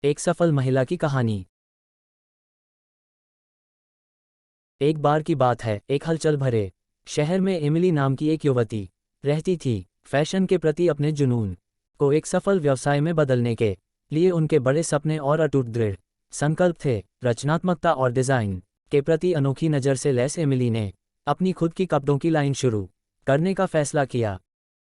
एक सफल महिला की कहानी। एक बार की बात है, एक हलचल भरे शहर में एमिली नाम की एक युवती रहती थी। फैशन के प्रति अपने जुनून को एक सफल व्यवसाय में बदलने के लिए उनके बड़े सपने और अटूट दृढ़ संकल्प थे। रचनात्मकता और डिज़ाइन के प्रति अनोखी नज़र से लैस एमिली ने अपनी खुद की कपड़ों की लाइन शुरू करने का फैसला किया।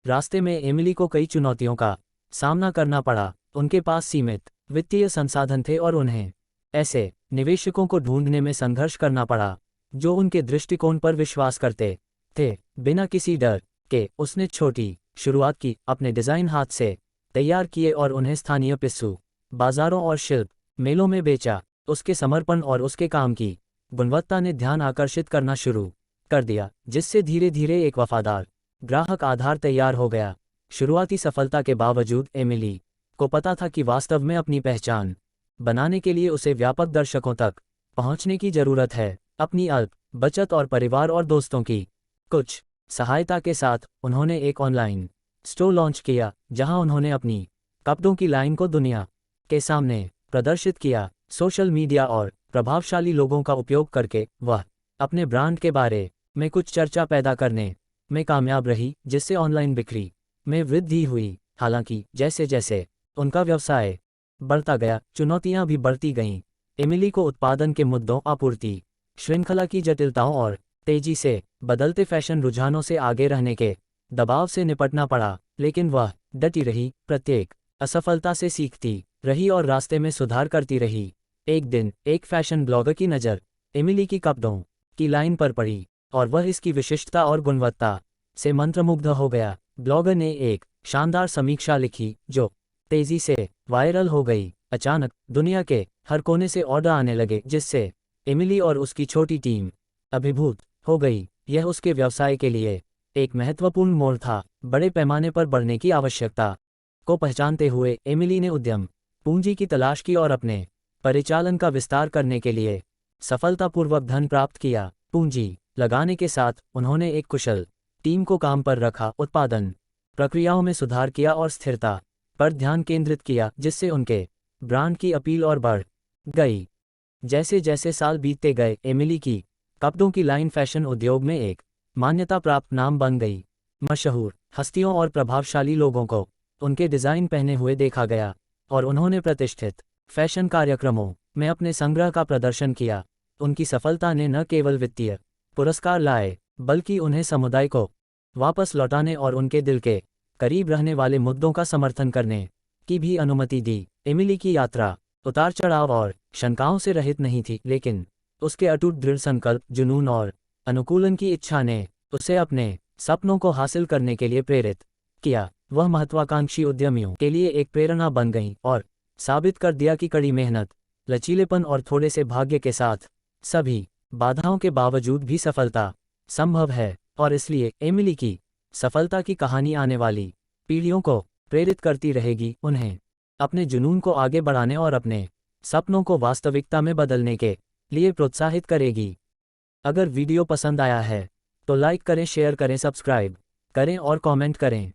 रास्ते में एमिली को कई चुनौतियों का सामना करना पड़ा। उनके पास सीमित वित्तीय संसाधन थे और उन्हें ऐसे निवेशकों को ढूंढने में संघर्ष करना पड़ा जो उनके दृष्टिकोण पर विश्वास करते थे। बिना किसी डर के उसने छोटी शुरुआत की, अपने डिज़ाइन हाथ से तैयार किए और उन्हें स्थानीय पिस्सू बाजारों और शिल्प मेलों में बेचा। उसके समर्पण और उसके काम की गुणवत्ता ने ध्यान आकर्षित करना शुरू कर दिया, जिससे धीरे धीरे एक वफादार ग्राहक आधार तैयार हो गया। शुरुआती सफलता के बावजूद एमिली को पता था कि वास्तव में अपनी पहचान बनाने के लिए उसे व्यापक दर्शकों तक पहुंचने की जरूरत है। अपनी अल्प बचत और परिवार और दोस्तों की कुछ सहायता के साथ उन्होंने एक ऑनलाइन स्टोर लॉन्च किया, जहां उन्होंने अपनी कपड़ों की लाइन को दुनिया के सामने प्रदर्शित किया। सोशल मीडिया और प्रभावशाली लोगों का उपयोग करके वह अपने ब्रांड के बारे में कुछ चर्चा पैदा करने में कामयाब रही, जिससे ऑनलाइन बिक्री में वृद्धि हुई। हालांकि जैसे जैसे उनका व्यवसाय बढ़ता गया, चुनौतियां भी बढ़ती गईं। एमिली को उत्पादन के मुद्दों, आपूर्ति श्रृंखला की जटिलताओं और तेजी से बदलते फैशन रुझानों से आगे रहने के दबाव से निपटना पड़ा, लेकिन वह डटी रही, प्रत्येक असफलता से सीखती रही और रास्ते में सुधार करती रही। एक दिन एक फैशन ब्लॉगर की नज़र एमिली की कपड़ों की लाइन पर पड़ी और वह इसकी विशिष्टता और गुणवत्ता से मंत्रमुग्ध हो गया। ब्लॉगर ने एक शानदार समीक्षा लिखी जो तेजी से वायरल हो गई। अचानक दुनिया के हर कोने से ऑर्डर आने लगे, जिससे एमिली और उसकी छोटी टीम अभिभूत हो गई। यह उसके व्यवसाय के लिए एक महत्वपूर्ण मोड़ था। बड़े पैमाने पर बढ़ने की आवश्यकता को पहचानते हुए एमिली ने उद्यम पूंजी की तलाश की और अपने परिचालन का विस्तार करने के लिए सफलतापूर्वक धन प्राप्त किया। पूंजी लगाने के साथ उन्होंने एक कुशल टीम को काम पर रखा, उत्पादन प्रक्रियाओं में सुधार किया और स्थिरता पर ध्यान केंद्रित किया, जिससे उनके ब्रांड की अपील और बढ़ गई। जैसे जैसे साल बीतते गए, एमिली की कपड़ों की लाइन फैशन उद्योग में एक मान्यता प्राप्त नाम बन गई। मशहूर हस्तियों और प्रभावशाली लोगों को उनके डिज़ाइन पहने हुए देखा गया और उन्होंने प्रतिष्ठित फैशन कार्यक्रमों में अपने संग्रह का प्रदर्शन किया। उनकी सफलता ने न केवल वित्तीय पुरस्कार लाए, बल्कि उन्हें समुदाय को वापस लौटाने और उनके दिल के करीब रहने वाले मुद्दों का समर्थन करने की भी अनुमति दी। एमिली की यात्रा उतार चढ़ाव और शंकाओं से रहित नहीं थी, लेकिन उसके अटूट दृढ़ संकल्प, जुनून और अनुकूलन की इच्छा ने उसे अपने सपनों को हासिल करने के लिए प्रेरित किया। वह महत्वाकांक्षी उद्यमियों के लिए एक प्रेरणा बन गई और साबित कर दिया कि कड़ी मेहनत, लचीलेपन और थोड़े से भाग्य के साथ सभी बाधाओं के बावजूद भी सफलता संभव है। और इसलिए एमिली की सफलता की कहानी आने वाली पीढ़ियों को प्रेरित करती रहेगी, उन्हें अपने जुनून को आगे बढ़ाने और अपने सपनों को वास्तविकता में बदलने के लिए प्रोत्साहित करेगी। अगर वीडियो पसंद आया है तो लाइक करें, शेयर करें, सब्सक्राइब करें और कमेंट करें।